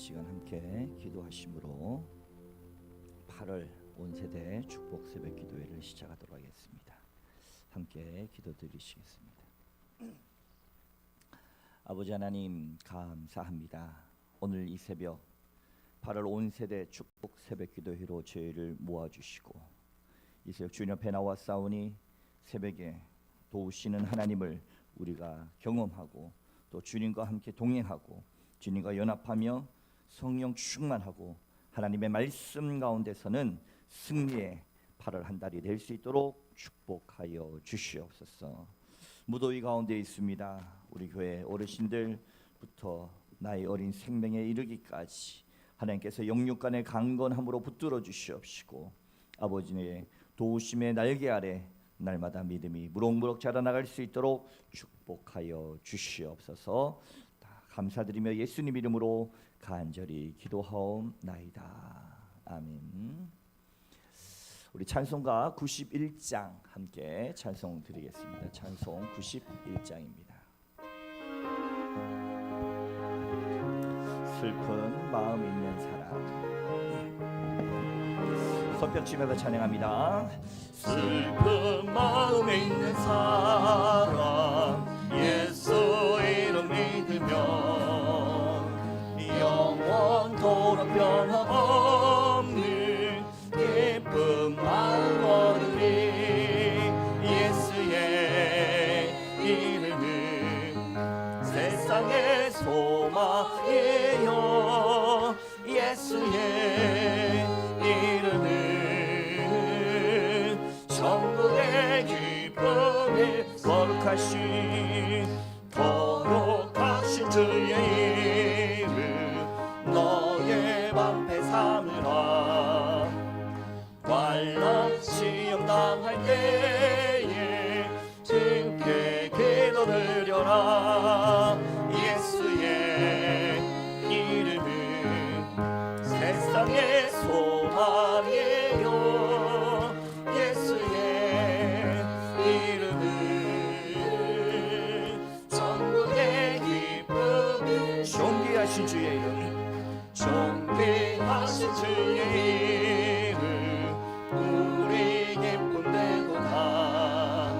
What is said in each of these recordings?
시간 함께 기도하심으로 8월 온 세대 축복 새벽 기도회를 시작하도록 하겠습니다. 함께 기도드리시겠습니다. 아버지 하나님 감사합니다. 오늘 이 새벽 8월 온 세대 축복 새벽 기도회로 저희를 모아주시고 이 새벽 주님 앞에 나와 싸우니 새벽에 도우시는 하나님을 우리가 경험하고 또 주님과 함께 동행하고 주님과 연합하며 성령 충만하고 하나님의 말씀 가운데서는 승리의 8월 한 달이 될 수 있도록 축복하여 주시옵소서. 무더위 가운데 있습니다. 우리 교회 어르신들부터 나이 어린 생명에 이르기까지 하나님께서 영육간의 강건함으로 붙들어 주시옵시고 아버지의 도우심의 날개 아래 날마다 믿음이 무럭무럭 자라나갈 수 있도록 축복하여 주시옵소서. 감사드리며 예수님 이름으로 간절히 기도하옵나이다. 아멘. 우리 찬송가 91장 함께 찬송 드리겠습니다. 찬송 91장입니다. 슬픈 마음 있는 사람. 손뼉 치면서 찬양합니다. 슬픈 마음에 있는 사람 예수 이름 믿으면 영원토록 변함없는 기쁜 마음 얻으리. 예수의 이름은 세상의 소망이요 예수의 이름은 천국의 기쁨이 거룩하신 주의 이름 너의 방패 삼으라. 환난 시험 당할 때에 주께 기도드려라. 예수의 이름은 세상의 소망이요 예수의 이름은 천국의 기쁨. 존귀하신 주의 이름 존귀하신 주의 이름 우리 기쁨 되도다.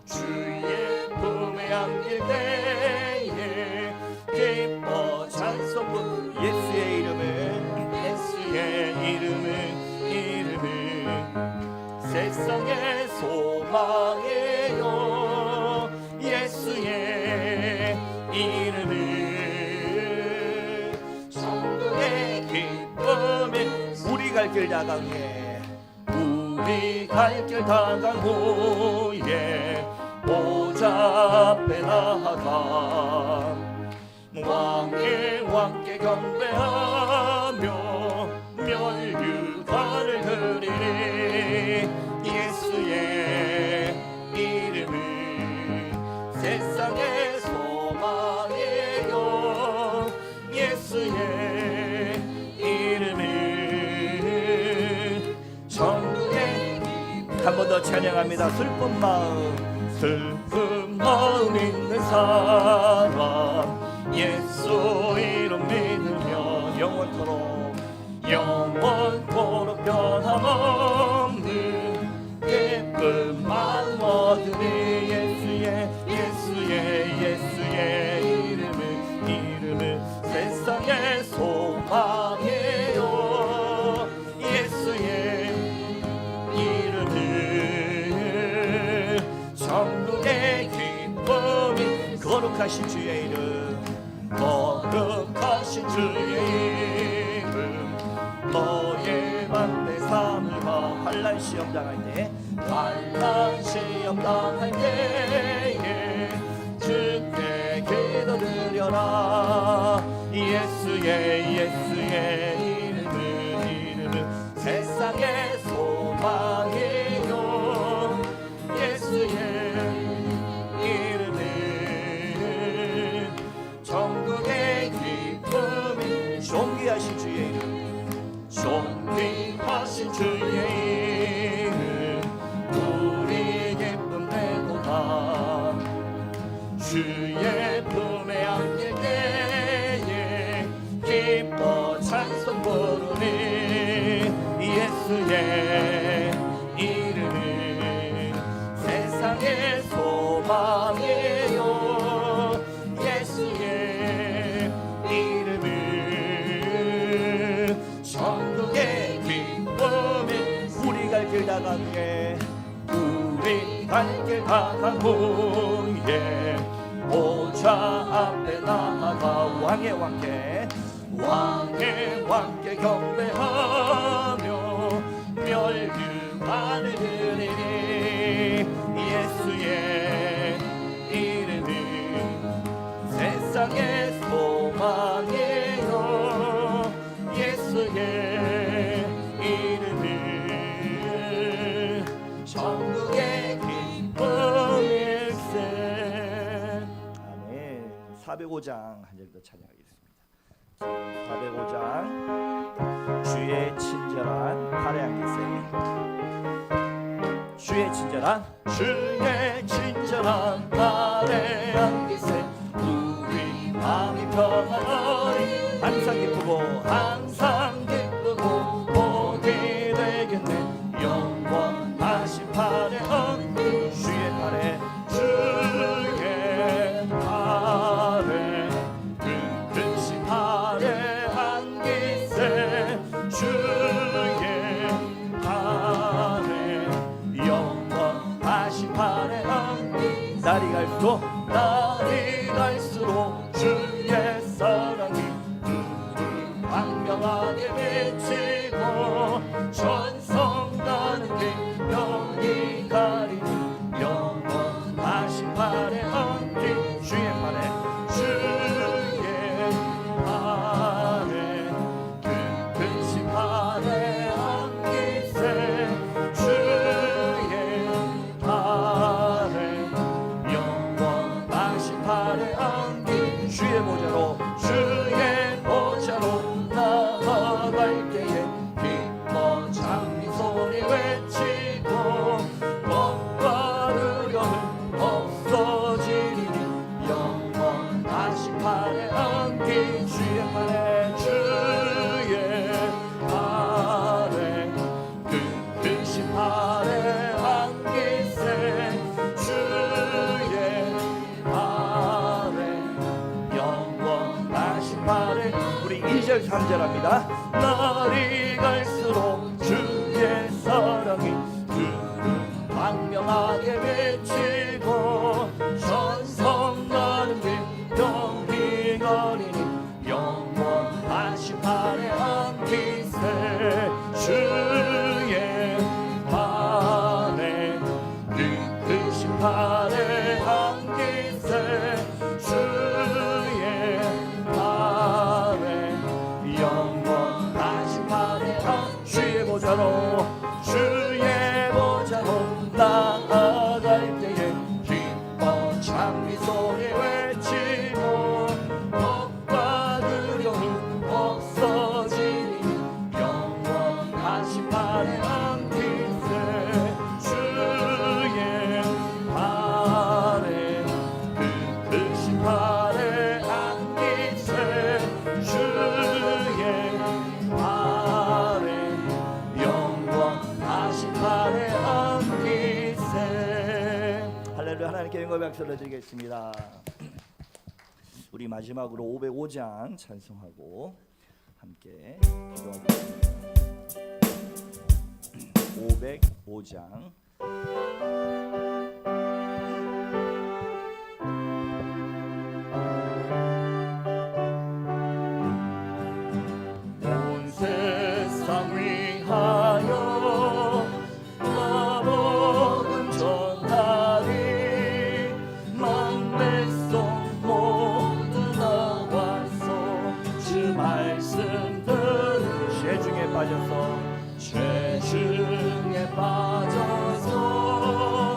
주의 품에 안길 때에 기뻐 찬송 부르. 예수의 이름은 세상의 소망이요 예수의 이름은 천국의 기쁨이. 우리 갈 길 다간 후에 우리 갈 길 다간 후에 보좌 앞에 나아가 왕의 왕께 경배하며 멸류관을 드리리. 예수의 이름은 세상의 소망이요 예수의 이름은 천국의 한 번 더 찬양합니다. 슬픈 마음 있는 사람 예수 이름 믿으면 영원토록 변함없는 기쁜 마음 얻으리. 예수의 이름은 세상의 소망이요 예수의 이름은 천국의 기쁨이. 거룩하신 주의 이름 거룩하신 주의 이름 너의 방패 삼으라. 환난 시험 당할 때 환난 시험 당할 때에 주께 기도드려라. 예수의 이름은 세상의 소망이요 예수의 이름은 천국의 기쁨이. 존귀하신 주의 이름 존귀하신 주의 이름 우리 기쁨 되도다. 주의 품에 안길 때에 기뻐 갈길 다한 후에 보좌 앞에 나아가 왕의 왕께 경배하며 멸류관을 드리니 예수의 이름은 세상의 소망이요 예수의 이름은 천국의 기쁨일세. 아멘. 405장 한 절 더 찬양하겠습니다. 405장 주의 친절한 파래한기세. 주의 친절한 파래한기세 우리 마음이 평안하리 항상 기쁘고 복이 되겠네 영원하신 파래한기 주의 파래 끝끝이 파래한기세 주의 파래 영원하신 파래한기 날이 갈수록 주의 사랑이 광명하게 비치고 천성가는 길 영이 가리니 영원하신 파래한기 주의 파래 끝끝이 파래한기세 주의 파래 영원하신 파래한기 주의 보좌로 나아갈 때에 기뻐 장미 소리 외치고 겁과 두려움 없어지리니 영원하신 파래한기 주의 파래 끝끝이 파래한기세 주의 파래 영원하신 파래 우리 2절 3절 합니다. 날이 갈수록 주의 사랑이 광명하게 비치고 천성가는 길 병이 거리니 영원하신 파래한기세 주의 파래 끝끝이 파래한기세 주의 파래 영원하신 파래한 주의 보좌로 나아갈 때에 기뻐 장미 소리 외치고 겁과 두려움 없어지니 영원하신 파래한기세 주의 파래 끝끝이 파래한기세 주의 파래 영원하신 파래한기세. 할렐루야. 하나님께 영광 박수를 드리겠습니다. 우리 마지막으로 505장 찬송하고 함께 기도하겠습니다. 505장 온 세상 위하여 복음 전하리 만백성 모두 나와서 주 말씀 들으 죄 중에 빠져서 죄 중에 빠져서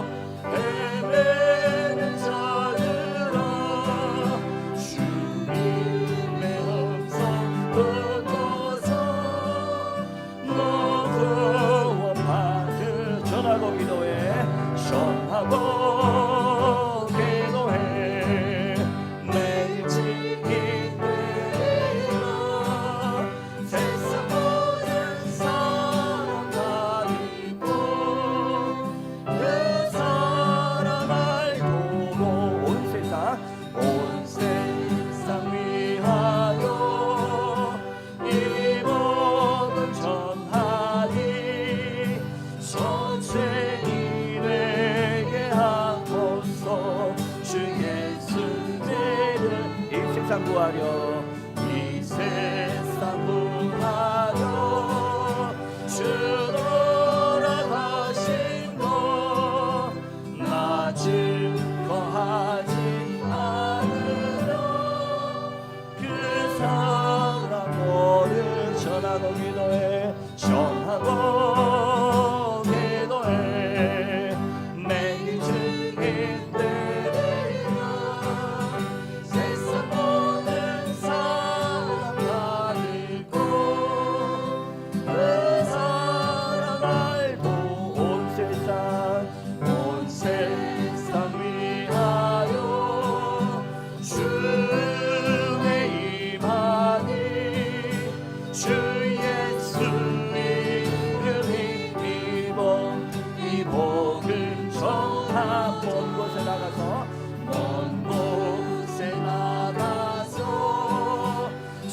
구하려 이 세상 구하려 주 돌아가신 것 나 증거하지 않으려 그 사랑을 전하고 기도해 전하고 기도해 매일 증인되리라 세상 모든 사람 다 듣고 그 사랑 알고 온 세상 위하여 주의 임하니 주 예수 이름 힘입어 이 복음 전하 먼 곳에 나가서 먼 곳에 나가서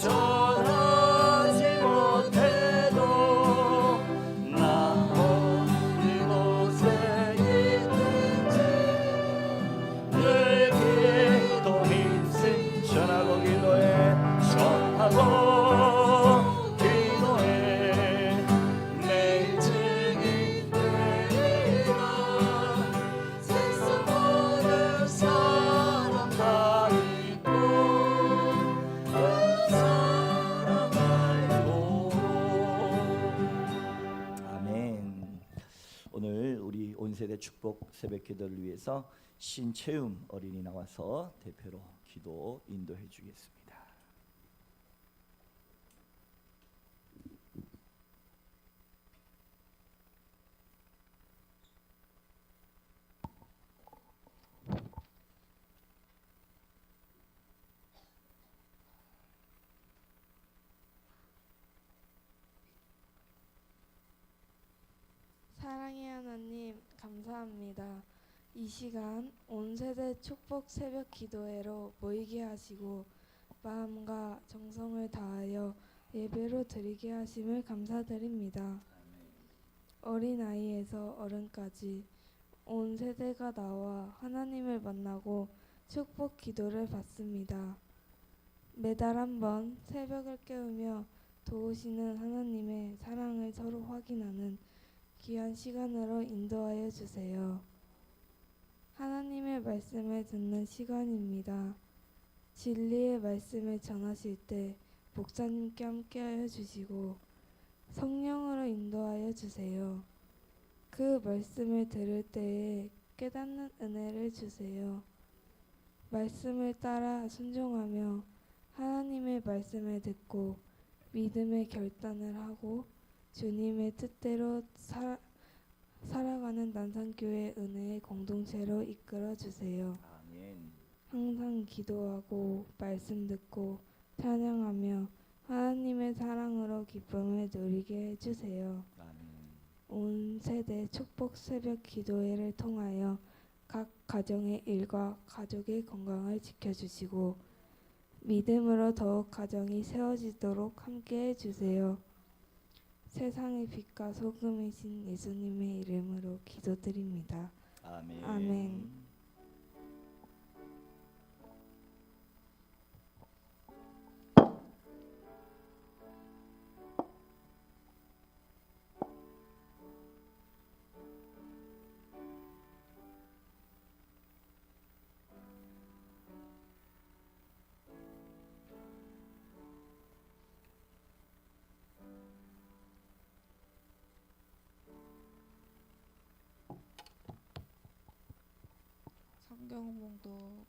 전하지 못해도 나 어느 곳에 있는지 늘 기도 힘쓰 전하고 기도해 전하고 기도해 매일 증인 되리라 세상 모든 사람 다 믿고 그 사람 알고 아멘. 오늘 우리 온 세대 축복 새벽 기도를 위해서 신채움 어린이 나와서 대표로 기도 인도해 주겠습니다. 사랑의 하나님, 감사합니다. 이 시간 온 세대 축복 새벽 기도회로 모이게 하시고 마음과 정성을 다하여 예배로 드리게 하심을 감사드립니다. 어린아이에서 어른까지 온 세대가 나와 하나님을 만나고 축복 기도를 받습니다. 매달 한 번 새벽을 깨우며 도우시는 하나님의 사랑을 서로 확인하는 귀한 시간으로 인도하여 주세요. 하나님의 말씀을 듣는 시간입니다. 진리의 말씀을 전하실 때 목사님께 함께하여 주시고 성령으로 인도하여 주세요. 그 말씀을 들을 때에 깨닫는 은혜를 주세요. 말씀을 따라 순종하며 하나님의 말씀을 듣고 믿음의 결단을 하고 주님의 뜻대로 살아가는 난산교회 은혜의 공동체로 이끌어 주세요. 아멘. 항상 기도하고 말씀 듣고 찬양하며 하나님의 사랑으로 기쁨을 누리게 해주세요. 아멘. 온 세대 축복 새벽 기도회를 통하여 각 가정의 일과 가족의 건강을 지켜주시고 믿음으로 더욱 가정이 세워지도록 함께 해주세요. 세상의 빛과 소금이신 예수님의 이름으로 기도드립니다. 아멘. 아멘. 성경 봉독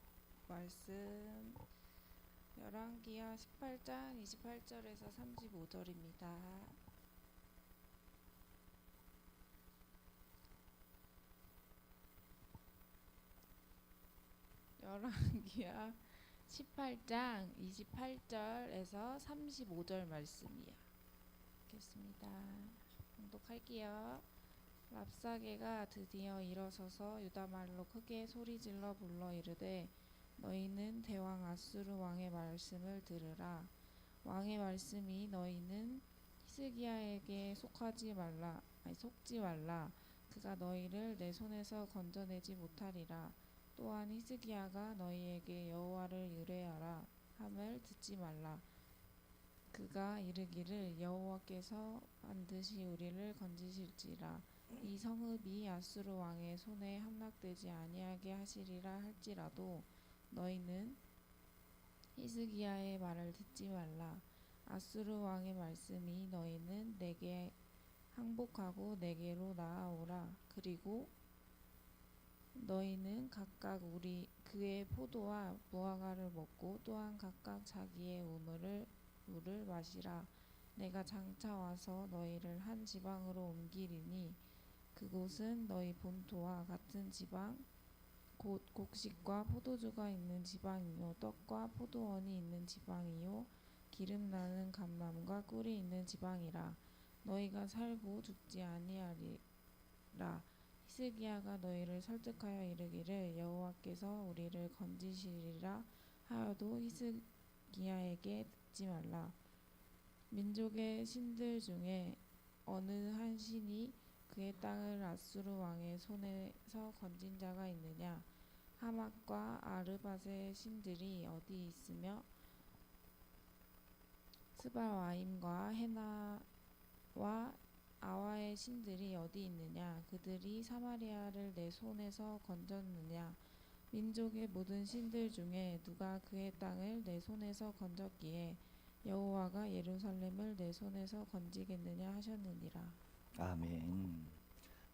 말씀 열왕기하 18장 28절에서 35절입니다. 열왕기하 18장 28절에서 35절 말씀이야. 읽겠습니다. 봉독할게요. 랍사게가 드디어 일어서서 유다말로 크게 소리질러 불러 이르되 너희는 대왕 아수르 왕의 말씀을 들으라. 왕의 말씀이 너희는 히스기야에게 속지 말라. 그가 너희를 내 손에서 건져내지 못하리라. 또한 히스기야가 너희에게 여호와를 의뢰하라. 함을 듣지 말라. 그가 이르기를 여호와께서 반드시 우리를 건지실지라. 이 성읍이 아수르 왕의 손에 함락되지 아니하게 하시리라 할지라도 너희는 히스기야의 말을 듣지 말라. 아수르 왕의 말씀이 너희는 내게 항복하고 내게로 나아오라. 그리고 너희는 각각 그의 포도와 무화과를 먹고 또한 각각 자기의 물을 마시라. 내가 장차 와서 너희를 한 지방으로 옮기리니 그곳은 너희 본토와 같은 지방 곧 곡식과 포도주가 있는 지방이요 떡과 포도원이 있는 지방이요 기름 나는 감람과 꿀이 있는 지방이라. 너희가 살고 죽지 아니하리라. 히스기야가 너희를 설득하여 이르기를 여호와께서 우리를 건지시리라 하여도 히스기야에게 듣지 말라. 민족의 신들 중에 어느 한 신이 그의 땅을 아수르 왕의 손에서 건진 자가 있느냐? 하맛과 아르밧의 신들이 어디 있으며 스발와임과 헤나와 아와의 신들이 어디 있느냐? 그들이 사마리아를 내 손에서 건졌느냐? 민족의 모든 신들 중에 누가 그의 땅을 내 손에서 건졌기에 여호와가 예루살렘을 내 손에서 건지겠느냐 하셨느니라. 아멘.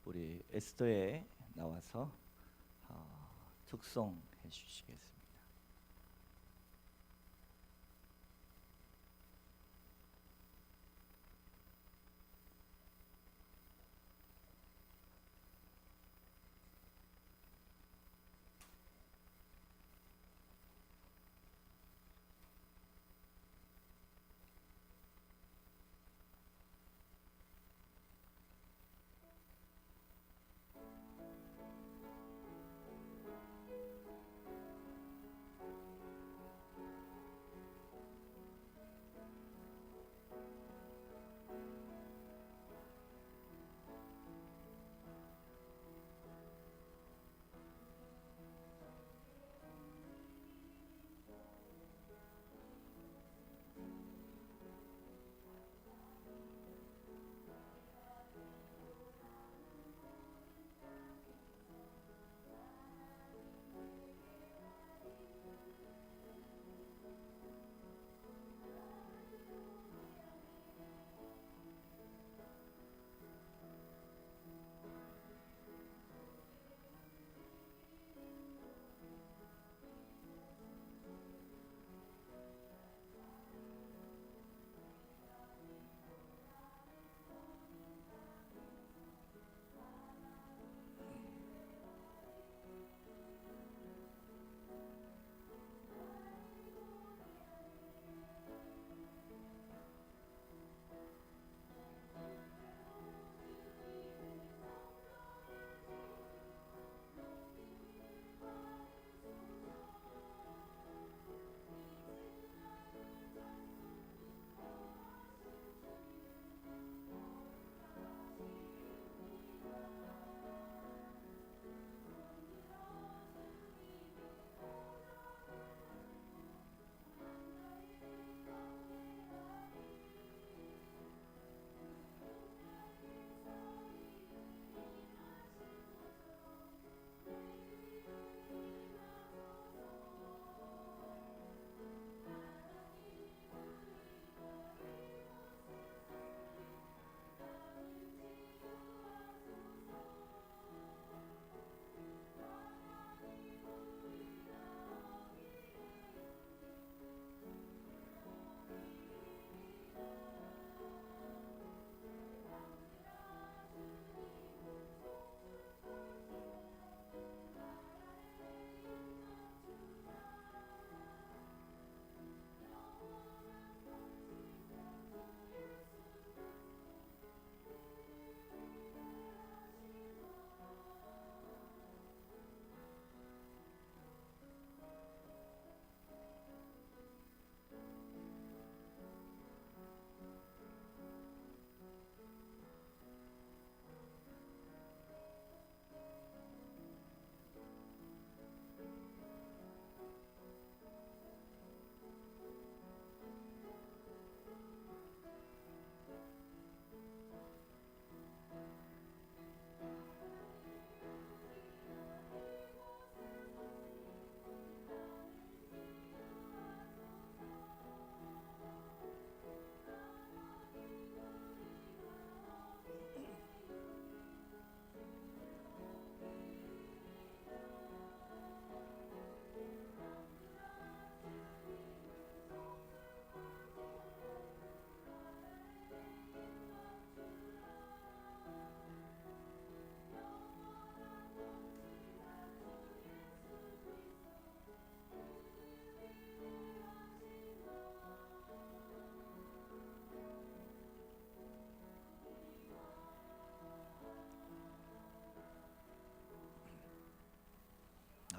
우리 에스더에 나와서 특송해 주시겠습니다.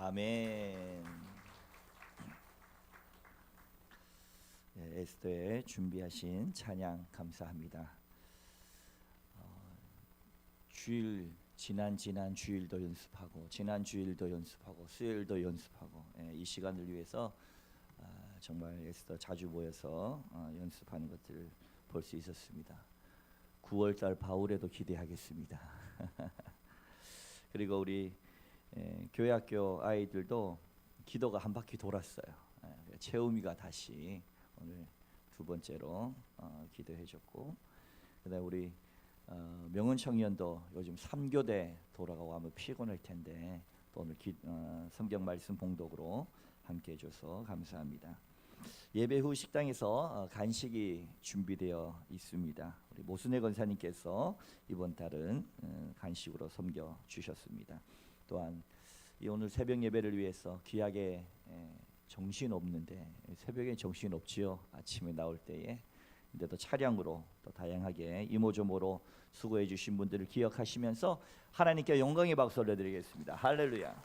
아멘. 네, 에스더에 준비하신 찬양 감사합니다. 주일 지난 주일도 연습하고 지난 주일도 연습하고 수요일도 연습하고 이 시간을 위해서 정말 에스더 자주 모여서 연습하는 것들을 볼 수 있었습니다. 9월달 바울에도 기대하겠습니다. 그리고 우리 교회학교 아이들도 기도가 한 바퀴 돌았어요. 채우미가 다시 오늘 두 번째로 기도해줬고, 그다음에 우리 명은 청년도 요즘 3교대 돌아가고 하면 피곤할 텐데 또 오늘 성경 말씀 봉독으로 함께 해줘서 감사합니다. 예배 후 식당에서 간식이 준비되어 있습니다. 우리 모순의 권사님께서 이번 달은 간식으로 섬겨 주셨습니다. 또한 이 오늘 새벽 예배를 위해서 귀하게 정신 없는데 새벽에 정신 없지요. 아침에 나올 때에. 근데 또 차량으로 또 다양하게 이모저모로 수고해 주신 분들을 기억하시면서 하나님께 영광의 박수 올려드리겠습니다. 할렐루야.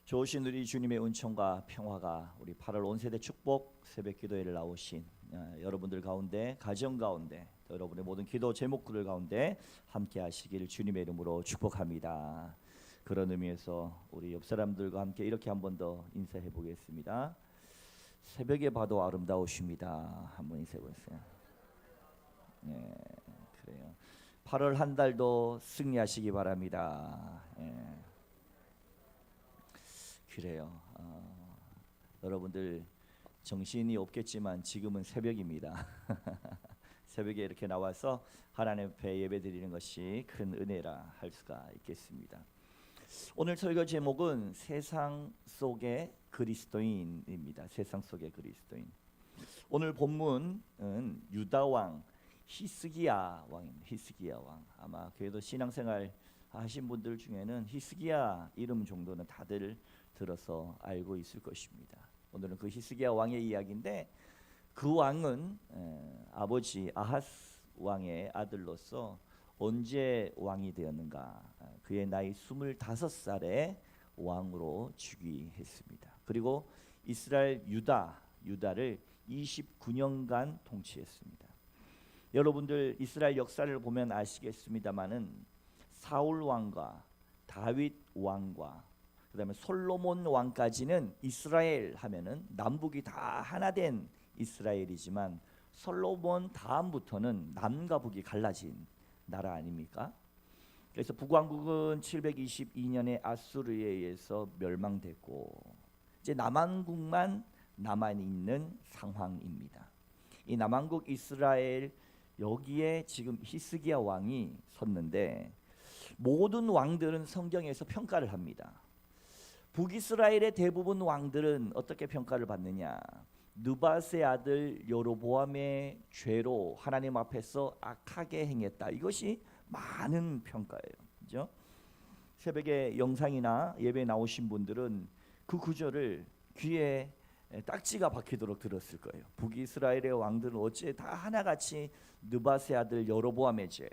좋으신 우리 주님의 은총과 평화가 우리 8월 온 세대 축복 새벽 기도회를 나오신 여러분들 가운데, 가정 가운데, 또 여러분의 모든 기도 제목들 가운데 함께 하시기를 주님의 이름으로 축복합니다. 그런 의미에서 우리 옆 사람들과 함께 이렇게 한 번 더 인사해 보겠습니다. 새벽에 봐도 아름다우십니다. 한번 인사해 보세요. 네, 그래요. 8월 한 달도 승리하시기 바랍니다. 그래요. 여러분들 정신이 없겠지만 지금은 새벽입니다. 새벽에 이렇게 나와서 하나님 앞에 예배드리는 것이 큰 은혜라 할 수가 있겠습니다. 오늘 설교 제목은 세상 속의 그리스도인입니다. 세상 속의 그리스도인. 오늘 본문은 유다 왕 히스기야 왕입니다. 히스기야 왕. 아마 그래도 신앙생활 하신 분들 중에는 히스기야 이름 정도는 다들 들어서 알고 있을 것입니다. 오늘은 그 히스기야 왕의 이야기인데, 그 왕은 아버지 아하스 왕의 아들로서 언제 왕이 되었는가? 그의 나이 25살에 왕으로 즉위했습니다. 그리고 이스라엘 유다를 29년간 통치했습니다. 여러분들 이스라엘 역사를 보면 아시겠습니다마는 사울 왕과 다윗 왕과 그다음에 솔로몬 왕까지는 이스라엘 하면은 남북이 다 하나 된 이스라엘이지만, 솔로몬 다음부터는 남과 북이 갈라진 나라 아닙니까? 그래서 북왕국은 722년에 아수르에 의해서 멸망됐고 이제 남왕국만 남아 있는 상황입니다. 이 남왕국 이스라엘, 여기에 지금 히스기야 왕이 섰는데, 모든 왕들은 성경에서 평가를 합니다. 북이스라엘의 대부분 왕들은 어떻게 평가를 받느냐? 느밧의 아들 여로보암의 죄로 하나님 앞에서 악하게 행했다. 이것이 많은 평가예요. 그죠? 새벽에 영상이나 예배에 나오신 분들은 그 구절을 귀에 딱지가 박히도록 들었을 거예요. 북이스라엘의 왕들은 어째 다 하나같이 느밧의 아들 여로보암의 죄.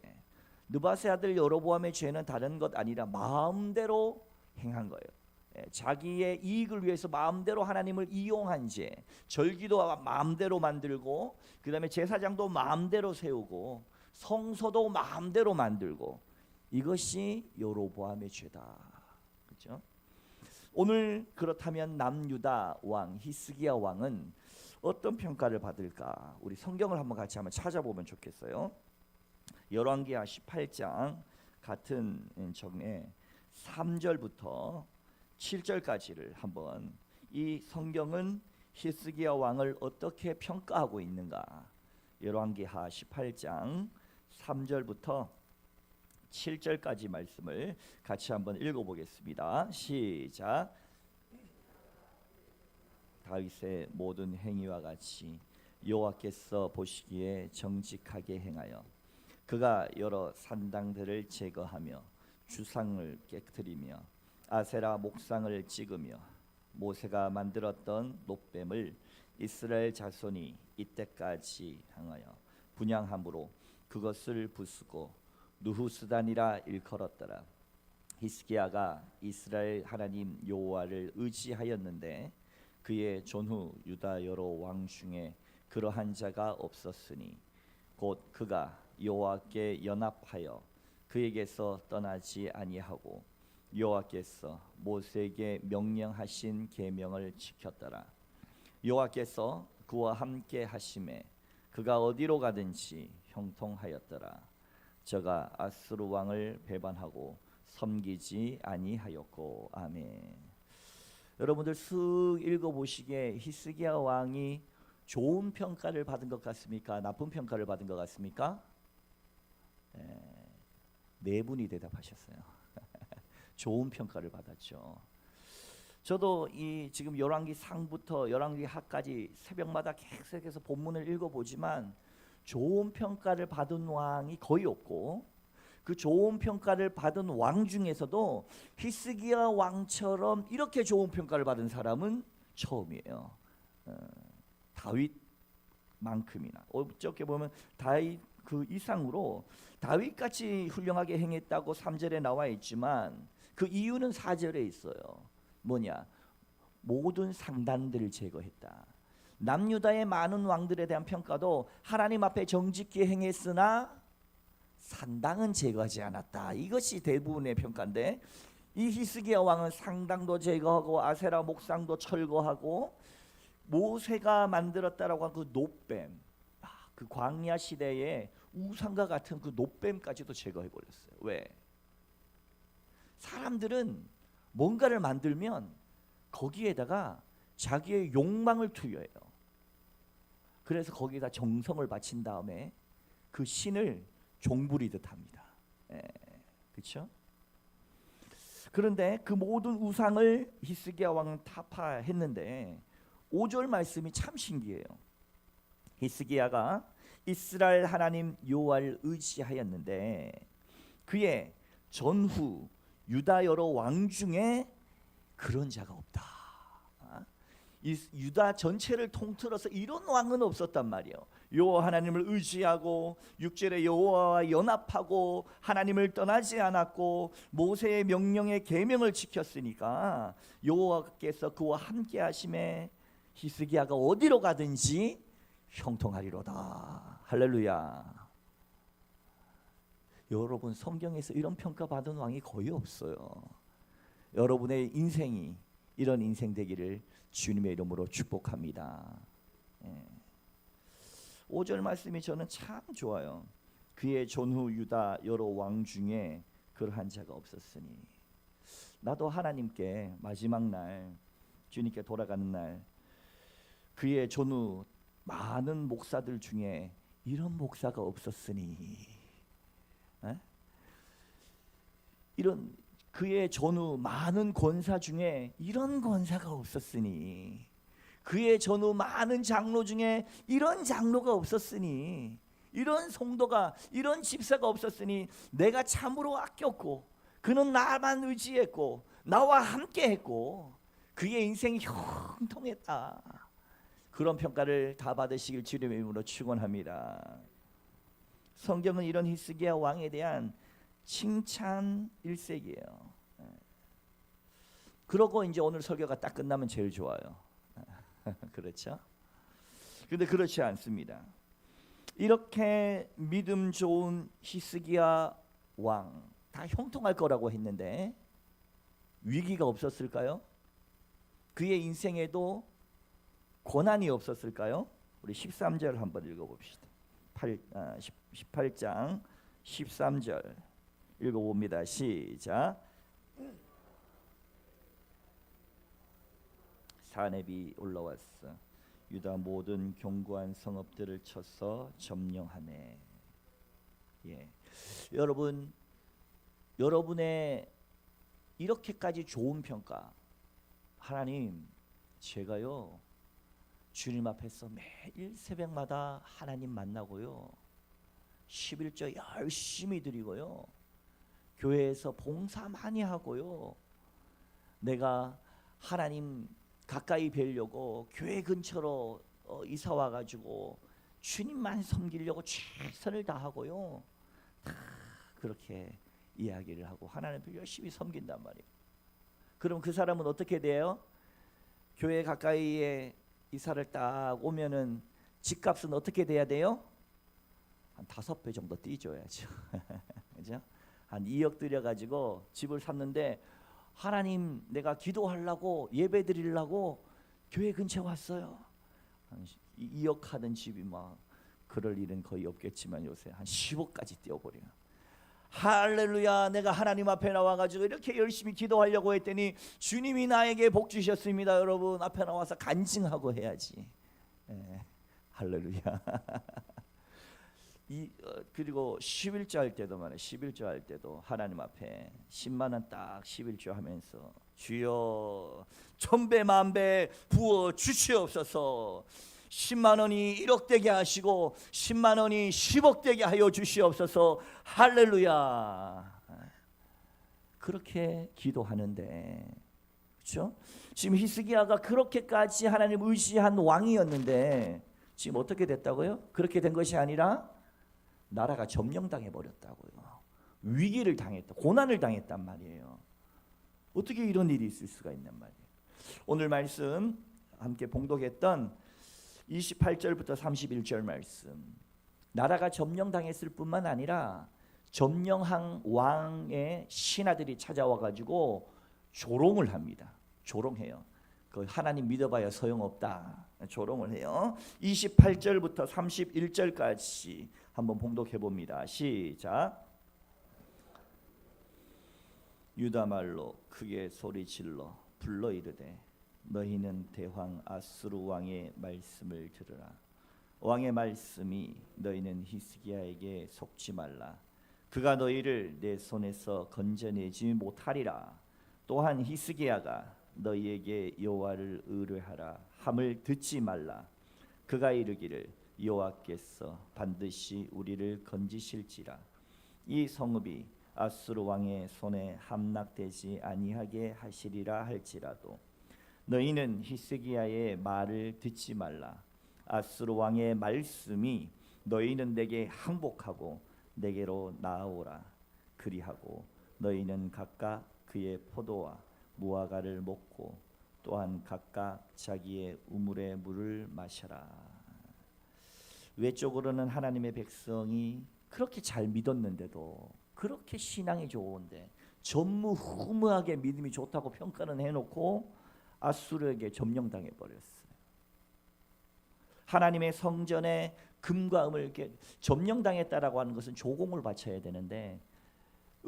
느밧의 아들 여로보암의 죄는 다른 것 아니라 마음대로 행한 거예요. 자기의 이익을 위해서 마음대로 하나님을 이용한 죄. 절기도 마음대로 만들고, 그 다음에 제사장도 마음대로 세우고, 성소도 마음대로 만들고, 이것이 여로보암의 죄다. 그렇죠? 오늘 그렇다면 남유다 왕 히스기야 왕은 어떤 평가를 받을까? 우리 성경을 한번 같이 한번 찾아보면 좋겠어요. 열왕기하 18장 같은 정에 3절부터 7절까지를 한번, 이 성경은 히스기야 왕을 어떻게 평가하고 있는가? 열왕기하 18장 3절부터 7절까지 말씀을 같이 한번 읽어보겠습니다. 시작. 다윗의 모든 행위와 같이 여호와께서 보시기에 정직하게 행하여 그가 여러 산당들을 제거하며 주상을 깨뜨리며 아세라 목상을 찍으며 모세가 만들었던 놋뱀을 이스라엘 자손이 이때까지 향하여 분향함으로 그것을 부수고 누후스단이라 일컬었더라. 히스기야가 이스라엘 하나님 여호와를 의지하였는데 그의 전후 유다 여러 왕 중에 그러한 자가 없었으니 곧 그가 여호와께 연합하여 그에게서 떠나지 아니하고 여호와께서 모세에게 명령하신 계명을 지켰더라. 여호와께서 그와 함께 하심에 그가 어디로 가든지 형통하였더라. 저가 아수르 왕을 배반하고 섬기지 아니하였고. 아멘. 여러분들 쓱 읽어보시기에 히스기야 왕이 좋은 평가를 받은 것 같습니까? 나쁜 평가를 받은 것 같습니까? 네 분이 대답하셨어요. 좋은 평가를 받았죠. 저도 이 지금 열왕기 상부터 열왕기 하까지 새벽마다 계속해서 본문을 읽어보지만 좋은 평가를 받은 왕이 거의 없고 그 좋은 평가를 받은 왕 중에서도 히스기야 왕처럼 이렇게 좋은 평가를 받은 사람은 처음이에요. 다윗만큼이나 어떻게 보면 다윗 그 이상으로 다윗같이 훌륭하게 행했다고 3절에 나와 있지만 그 이유는 4절에 있어요. 뭐냐? 모든 상단들을 제거했다. 남유다의 많은 왕들에 대한 평가도 하나님 앞에 정직히 행했으나 상당은 제거하지 않았다. 이것이 대부분의 평가인데 이 히스기야 왕은 상당도 제거하고 아세라 목상도 철거하고 모세가 만들었다라고 한 그 노뱀, 그 광야 시대에 우상과 같은 그 노뱀까지도 제거해 버렸어요. 왜? 사람들은 뭔가를 만들면 거기에다가 자기의 욕망을 투여해요. 그래서 거기에다 정성을 바친 다음에 그 신을 종부리듯 합니다. 그렇죠? 그런데 그 모든 우상을 히스기야 왕은 타파했는데 5절 말씀이 참 신기해요. 히스기야가 이스라엘 하나님 여호와를 의지하였는데 그의 전후 유다 여러 왕 중에 그런 자가 없다. 이 유다 전체를 통틀어서 이런 왕은 없었단 말이에요. 여호와 하나님을 의지하고 6절에 여호와와 연합하고 하나님을 떠나지 않았고 모세의 명령에 계명을 지켰으니까 여호와께서 그와 함께 하심에 히스기야가 어디로 가든지 형통하리로다. 할렐루야. 여러분 성경에서 이런 평가받은 왕이 거의 없어요. 여러분의 인생이 이런 인생 되기를 주님의 이름으로 축복합니다. 5절 말씀이 저는 참 좋아요. 그의 전후 유다 여러 왕 중에 그러한 자가 없었으니. 나도 하나님께 마지막 날 주님께 돌아가는 날 그의 전후 많은 목사들 중에 이런 목사가 없었으니 이런 그의 전후 많은 권사 중에 이런 권사가 없었으니 그의 전후 많은 장로 중에 이런 장로가 없었으니 이런 성도가 이런 집사가 없었으니 내가 참으로 아꼈고 그는 나만 의지했고 나와 함께했고 그의 인생이 형통했다. 그런 평가를 다 받으시길 주님의 이름으로 축원합니다. 성경은 이런 히스기야 왕에 대한 칭찬 일색이에요. 그러고 이제 오늘 설교가 딱 끝나면 제일 좋아요. 그렇죠? 근데 그렇지 않습니다. 이렇게 믿음 좋은 히스기야 왕 다 형통할 거라고 했는데 위기가 없었을까요? 그의 인생에도 고난이 없었을까요? 우리 13절 한번 읽어봅시다. 18장 13절 읽어봅니다. 시작. 사렙이 올라왔어 유다 모든 견고한 성읍들을 쳐서 점령하네. 여러분의 이렇게까지 좋은 평가 하나님 제가요 주님 앞에서 매일 새벽마다 하나님 만나고요 11조 열심히 드리고요 교회에서 봉사 많이 하고요 내가 하나님 가까이 뵈려고 교회 근처로 이사 와가지고 주님만 섬기려고 최선을 다하고요 다 그렇게 이야기를 하고 하나님 앞에 열심히 섬긴단 말이에요. 그럼 그 사람은 어떻게 돼요? 교회 가까이에 이사를 딱 오면은 집값은 어떻게 돼야 돼요? 한 5배 정도 띄줘야죠. 그죠? 한 2억 들여가지고 집을 샀는데 하나님 내가 기도하려고 예배 드리려고 교회 근처에 왔어요. 한 2억 하던 집이 막 그럴 일은 거의 없겠지만 요새 한 10억까지 뛰어버려요. 할렐루야, 내가 하나님 앞에 나와가지고 이렇게 열심히 기도하려고 했더니 주님이 나에게 복 주셨습니다. 여러분 앞에 나와서 간증하고 해야지. 할렐루야. 그리고 11조 할 때도 말이에요. 11조 할 때도 하나님 앞에 10만 원 딱 11조 하면서 주여 천배 만배 부어 주시옵소서. 10만 원이 1억 되게 하시고 10만 원이 10억 되게 하여 주시옵소서. 할렐루야. 그렇게 기도하는데, 그렇죠? 지금 히스기야가 그렇게까지 하나님 의지한 왕이었는데 지금 어떻게 됐다고요? 그렇게 된 것이 아니라 나라가 점령당해 버렸다고요. 위기를 당했다, 고난을 당했단 말이에요. 어떻게 이런 일이 있을 수가 있냔 말이에요. 오늘 말씀 함께 봉독했던 28절부터 31절 말씀, 나라가 점령당했을 뿐만 아니라 점령한 왕의 신하들이 찾아와 가지고 조롱을 합니다. 조롱해요. 그 하나님 믿어봐야 소용없다, 조롱을 해요. 28절부터 31절까지 한번 봉독해 봅니다. 시작. 유다 말로 크게 소리질러 불러 이르되 너희는 대왕 아수르 왕의 말씀을 들으라. 왕의 말씀이 너희는 히스기야에게 속지 말라. 그가 너희를 내 손에서 건져내지 못하리라. 또한 히스기야가 너희에게 여호와를 의뢰하라 함을 듣지 말라. 그가 이르기를 여호와께서 반드시 우리를 건지실지라. 이 성읍이 아수르 왕의 손에 함락되지 아니하게 하시리라 할지라도 너희는 히스기야의 말을 듣지 말라. 아수르 왕의 말씀이 너희는 내게 항복하고 내게로 나아오라. 그리하고 너희는 각각 그의 포도와 무화과를 먹고 또한 각각 자기의 우물의 물을 마셔라. 외적으로는 하나님의 백성이 그렇게 잘 믿었는데도, 그렇게 신앙이 좋은데 전무후무하게 믿음이 좋다고 평가는 해놓고 아수르에게 점령당해 버렸어요. 하나님의 성전에 금과 은을 이렇게 점령당했다라고 하는 것은 조공을 바쳐야 되는데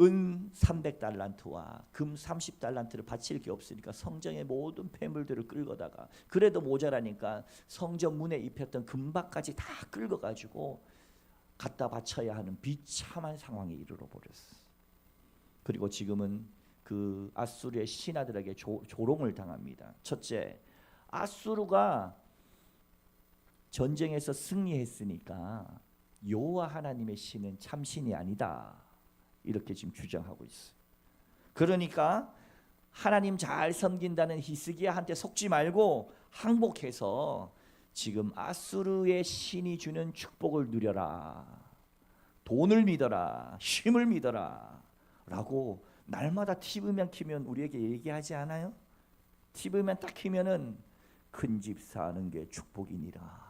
은 300달란트와 금 30달란트를 바칠 게 없으니까 성전의 모든 폐물들을 끌고다가, 그래도 모자라니까 성전 문에 입혔던 금박까지 다 끌고가지고 갖다 바쳐야 하는 비참한 상황에 이르러 버렸어. 그리고 지금은 그 아수르의 신하들에게 조롱을 당합니다. 첫째, 아수르가 전쟁에서 승리했으니까 여호와 하나님의 신은 참신이 아니다, 이렇게 지금 주장하고 있어요. 그러니까 하나님 잘 섬긴다는 히스기야한테 속지 말고 항복해서 지금 아수르의 신이 주는 축복을 누려라, 돈을 믿어라, 힘을 믿어라 라고 날마다 TV만 키면 우리에게 얘기하지 않아요? TV만 딱 키면은 큰 집 사는 게 축복이니라,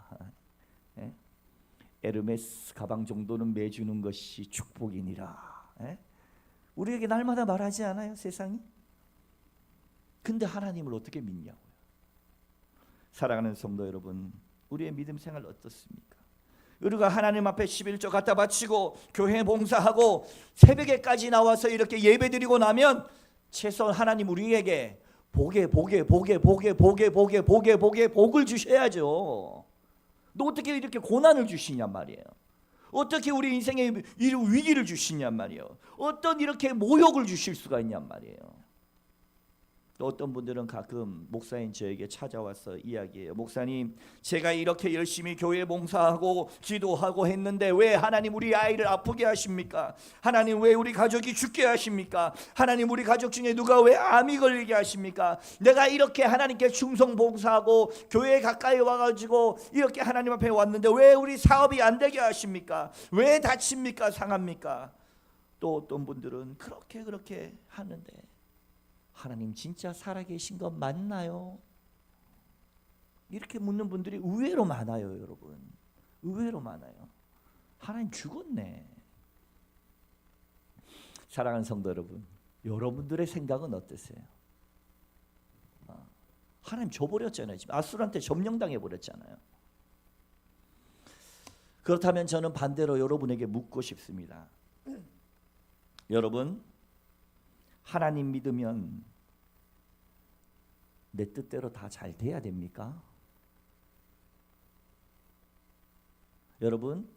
에르메스 가방 정도는 매주는 것이 축복이니라, 우리에게 날마다 말하지 않아요, 세상이? 근데 하나님을 어떻게 믿냐고요. 사랑하는 성도 여러분, 우리의 믿음 생활 어떻습니까? 우리가 하나님 앞에 11조 갖다 바치고 교회 봉사하고 새벽에까지 나와서 이렇게 예배드리고 나면 최소한 하나님 우리에게 복을 주셔야죠. 너 어떻게 이렇게 고난을 주시냔 말이에요. 어떻게 우리 인생에 위기를 주시냔 말이에요. 어떤 이렇게 모욕을 주실 수가 있냔 말이에요. 또 어떤 분들은 가끔 목사님 저에게 찾아와서 이야기해요. 목사님, 제가 이렇게 열심히 교회 봉사하고 기도하고 했는데 왜 하나님 우리 아이를 아프게 하십니까? 하나님 왜 우리 가족이 죽게 하십니까? 하나님 우리 가족 중에 누가 왜 암이 걸리게 하십니까? 내가 이렇게 하나님께 충성 봉사하고 교회에 가까이 와가지고 이렇게 하나님 앞에 왔는데 왜 우리 사업이 안 되게 하십니까? 왜 다칩니까? 상합니까? 또 어떤 분들은 그렇게 하는데 하나님 진짜 살아계신 것 맞나요? 이렇게 묻는 분들이 의외로 많아요, 여러분. 의외로 많아요. 하나님 죽었네. 사랑하는 성도 여러분, 여러분들의 생각은 어떠세요? 하나님 줘버렸잖아요. 지금 아수르한테 점령당해 버렸잖아요. 그렇다면 저는 반대로 여러분에게 묻고 싶습니다. 여러분, 하나님 믿으면 내 뜻대로 다 잘 돼야 됩니까? 여러분,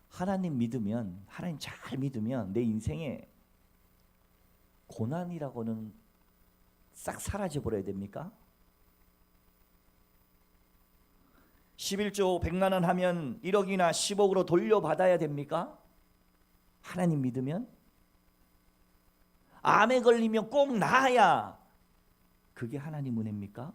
하나님 믿으면, 하나님 잘 믿으면 내 인생에 고난이라고는 싹 사라져 버려야 됩니까? 11조 100만 원 하면 1억이나 10억으로 돌려받아야 됩니까? 하나님 믿으면? 암에 걸리면 꼭 나아야 그게 하나님 은혜입니까?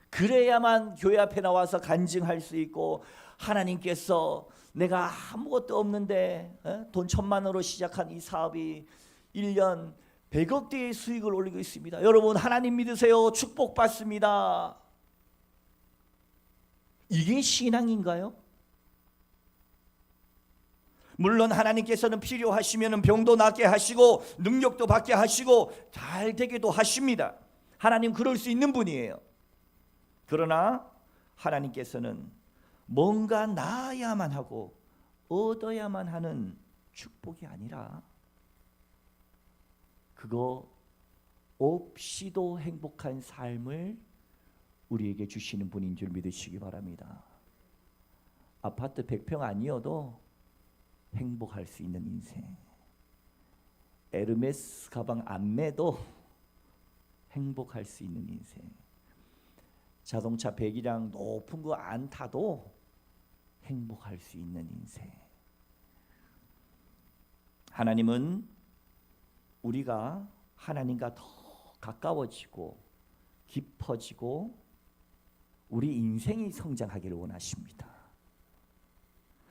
그래야만 교회 앞에 나와서 간증할 수 있고 하나님께서 내가 아무것도 없는데 돈 1,000만 원으로 시작한 이 사업이 1년 100억대의 수익을 올리고 있습니다. 여러분, 하나님 믿으세요. 축복받습니다. 이게 신앙인가요? 물론 하나님께서는 필요하시면 병도 낫게 하시고 능력도 받게 하시고 잘 되게도 하십니다. 하나님 그럴 수 있는 분이에요. 그러나 하나님께서는 뭔가 나아야만 하고 얻어야만 하는 축복이 아니라 그거 없이도 행복한 삶을 우리에게 주시는 분인 줄 믿으시기 바랍니다. 아파트 100평 아니어도 행복할 수 있는 인생. 에르메스 가방 안 매도 행복할 수 있는 인생. 자동차 배기량 높은 거 안 타도 행복할 수 있는 인생. 하나님은 우리가 하나님과 더 가까워지고 깊어지고 우리 인생이 성장하기를 원하십니다.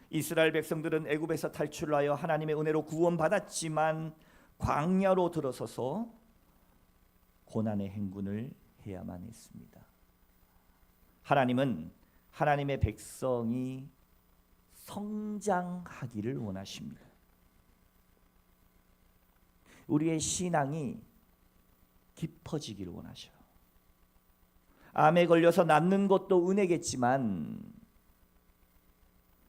이스라엘 백성들은 애굽에서 탈출하여 하나님의 은혜로 구원받았지만 광야로 들어서서 고난의 행군을 해야만 했습니다. 하나님은 하나님의 백성이 성장하기를 원하십니다. 우리의 신앙이 깊어지기를 원하셔요. 암에 걸려서 낫는 것도 은혜겠지만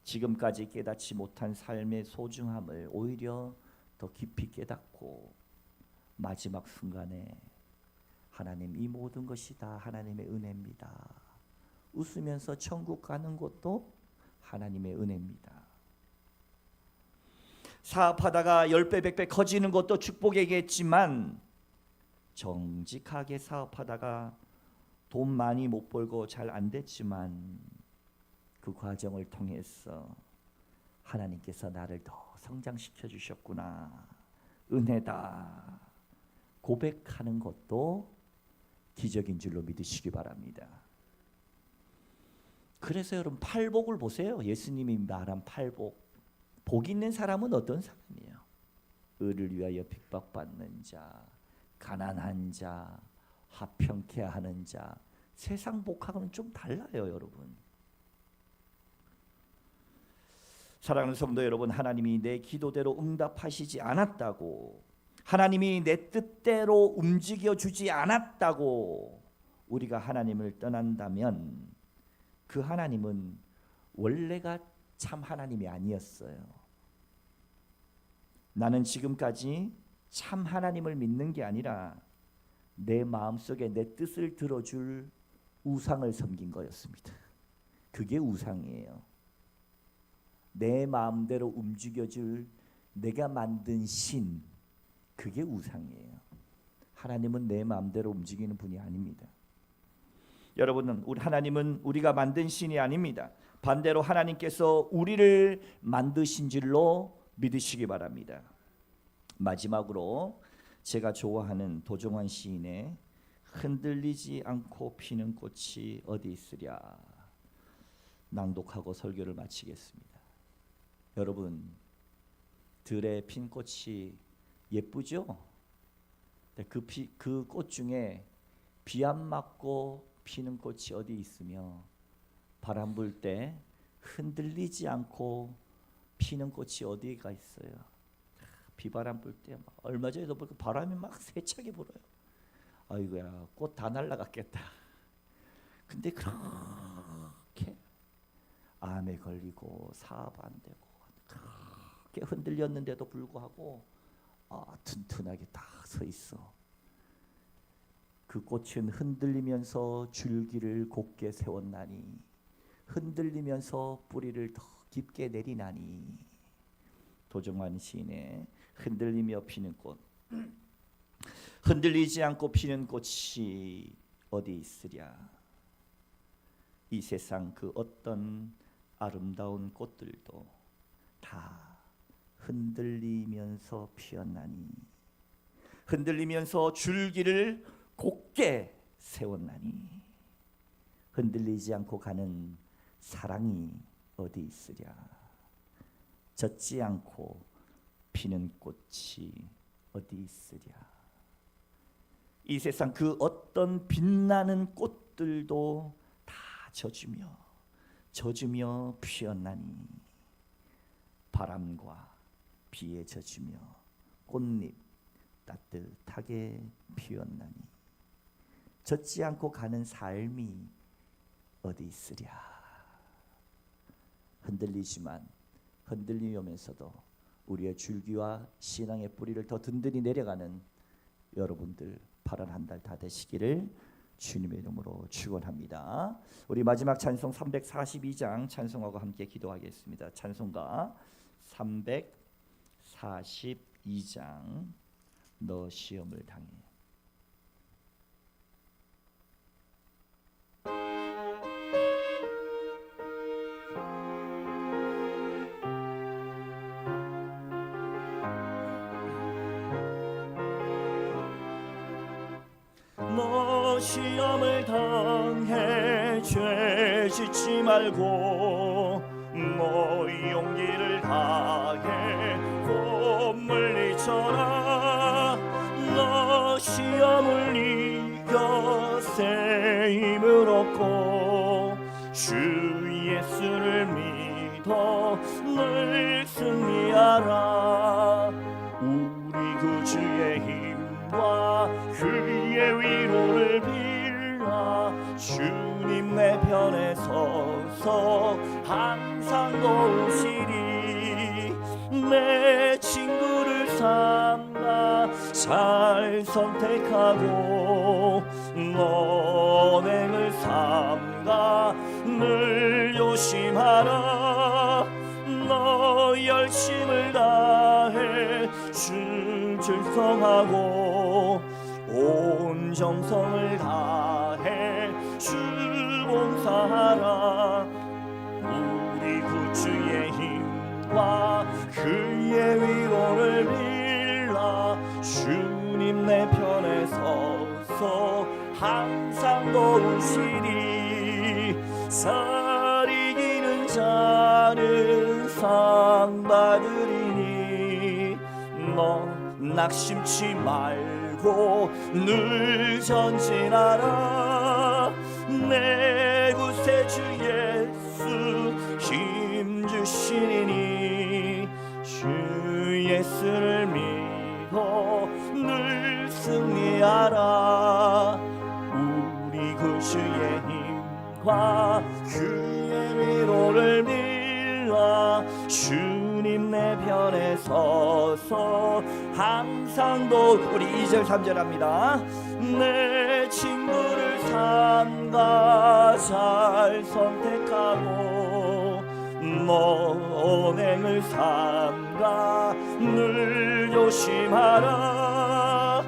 지금까지 깨닫지 못한 삶의 소중함을 오히려 더 깊이 깨닫고 마지막 순간에 하나님 이 모든 것이 다 하나님의 은혜입니다. 웃으면서 천국 가는 것도 하나님의 은혜입니다. 사업하다가 10배 100배 커지는 것도 축복이겠지만 정직하게 사업하다가 돈 많이 못 벌고 잘 안 됐지만 그 과정을 통해서 하나님께서 나를 더 성장시켜 주셨구나, 은혜다 고백하는 것도 기적인 줄로 믿으시기 바랍니다. 그래서 여러분 팔복을 보세요. 예수님이 말한 팔복. 복 있는 사람은 어떤 사람이에요? 의를 위하여 핍박받는 자, 가난한 자, 화평케 하는 자. 세상 복하고는 좀 달라요, 여러분. 사랑하는 성도 여러분, 하나님이 내 기도대로 응답하시지 않았다고, 하나님이 내 뜻대로 움직여 주지 않았다고 우리가 하나님을 떠난다면 그 하나님은 원래가 참 하나님이 아니었어요. 나는 지금까지 참 하나님을 믿는 게 아니라 내 마음속에 내 뜻을 들어줄 우상을 섬긴 거였습니다. 그게 우상이에요. 내 마음대로 움직여줄 내가 만든 신, 그게 우상이에요. 하나님은 내 마음대로 움직이는 분이 아닙니다. 여러분은 하나님은 우리가 만든 신이 아닙니다. 반대로 하나님께서 우리를 만드신 줄로 믿으시기 바랍니다. 마지막으로 제가 좋아하는 도종환 시인의 흔들리지 않고 피는 꽃이 어디 있으랴 낭독하고 설교를 마치겠습니다. 여러분, 들에 핀 꽃이 예쁘죠? 그 꽃 중에 비 안 맞고 피는 꽃이 어디 있으며 바람 불 때 흔들리지 않고 피는 꽃이 어디가 있어요? 비바람 불 때 얼마 전에도 보니까 바람이 막 세차게 불어요. 아이고야, 꽃 다 날라갔겠다. 근데 그렇게 암에 걸리고 사업 안 되고 그렇게 흔들렸는데도 불구하고 튼튼하게 딱 서 있어. 그 꽃은 흔들리면서 줄기를 곧게 세웠나니 흔들리면서 뿌리를 더 깊게 내리나니. 도정환 시인의 흔들리며 피는 꽃. 흔들리지 않고 피는 꽃이 어디 있으랴. 이 세상 그 어떤 아름다운 꽃들도 다 흔들리면서 피었나니 흔들리면서 줄기를 곧게 세웠나니 흔들리지 않고 가는 사랑이 어디 있으랴. 젖지 않고 피는 꽃이 어디 있으랴. 이 세상 그 어떤 빛나는 꽃들도 다 젖으며 피었나니 바람과 비에 젖으며 꽃잎 따뜻하게 피었나니 젖지 않고 가는 삶이 어디 있으랴. 흔들리지만 흔들리면서도 우리의 줄기와 신앙의 뿌리를 더 든든히 내려가는 여러분들 파란 한 달 다 되시기를 주님의 이름으로 축원합니다. 우리 마지막 찬송 342장 찬송하고 함께 기도하겠습니다. 찬송가 342장 너 시험을 당해. 너 시험을 당해 죄 짓지 말고 너의 용기를 다해 곧 물리쳐라. 너 시험을 이겨 새 힘을 얻고 주 예수를 믿어 늘 승리하라. 우리 구주의 힘과 그의 위로를 빌라. 주님 내 편에 서서 항상 도우시리. 내 친구를 삼가 잘 선택하고 언행을 삼가 늘 조심하라. 너 열심을 다해 주 충성하고 온 정성을 다해 주 봉사하라. 우리 구주의 힘과 그의 위로를 빌라. 주님 내 편에 서서 항상 도우시리. 살 이기는 자는 상 받으리니 너 낙심치 말고 늘 전진하라. 내 구세주 예수 힘주시니 주 예수를 믿어 늘 승리하라. 우리 구주의 힘과 그의 위로를 빌라. 주님 내 편에 서서 항상 우리 2절 3절 합니다. 내 친구를 삼가 잘 선택하고 너 언행을 삼가 늘 조심하라.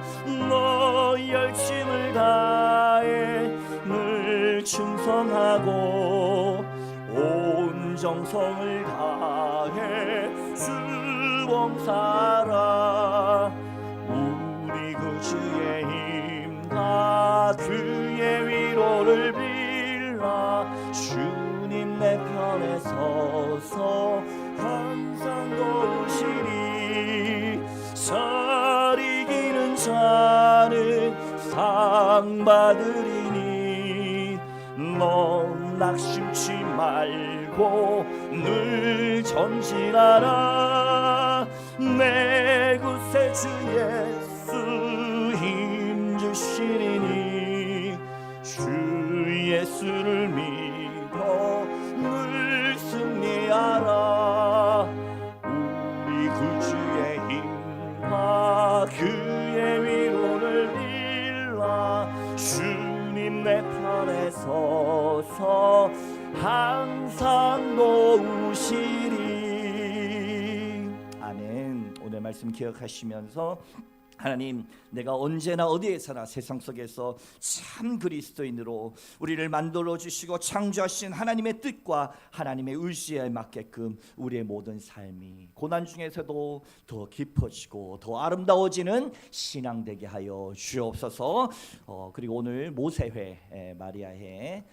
너 열심을 다해 늘 충성하고 온 정성을 다해 주 봉사하라. 우리 구주의 힘과 그의 위로를 빌라. 주님 내 편에 서서 항상 도우시리. 자는 상 받으리니 넌 낙심치 말고 늘 전진하라 내 구세주 예수 힘주시리니 주 예수를 믿어 늘 승리하라 우리 구주의 힘과 그의 위로를 빌라 주님 내 편에 서서 항상 도우시리. 아멘. 오늘 말씀 기억하시면서 하나님, 내가 언제나 어디에서나 세상 속에서 참 그리스도인으로 우리를 만들어 주시고 창조하신 하나님의 뜻과 하나님의 의지에 맞게끔 우리의 모든 삶이 고난 중에서도 더 깊어지고 더 아름다워지는 신앙 되게 하여 주옵소서. 그리고 오늘 모세회, 마리아회,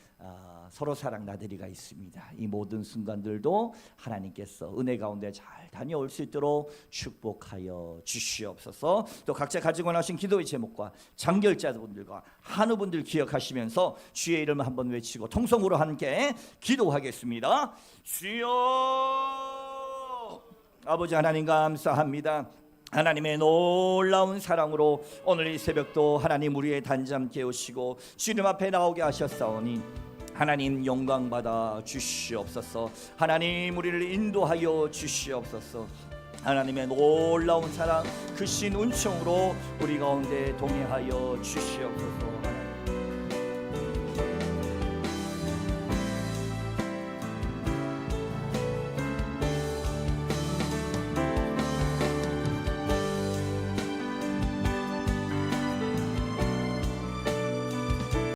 서로 사랑 나들이가 있습니다. 이 모든 순간들도 하나님께서 은혜 가운데 잘 다녀올 수 있도록 축복하여 주시옵소서. 또 각자 가지고 나신 기도의 제목과 장결자분들과 한우분들 기억하시면서 주의 이름을 한번 외치고 통성으로 함께 기도하겠습니다. 주여, 아버지 하나님 감사합니다. 하나님의 놀라운 사랑으로 오늘 이 새벽도 하나님 우리의 단잠 깨우시고 주님 앞에 나오게 하셨사오니 하나님 영광 받아 주시옵소서. 하나님 우리를 인도하여 주시옵소서. 하나님의 놀라운 사랑 크신 은총으로 우리 가운데 동행하여 주시옵소서.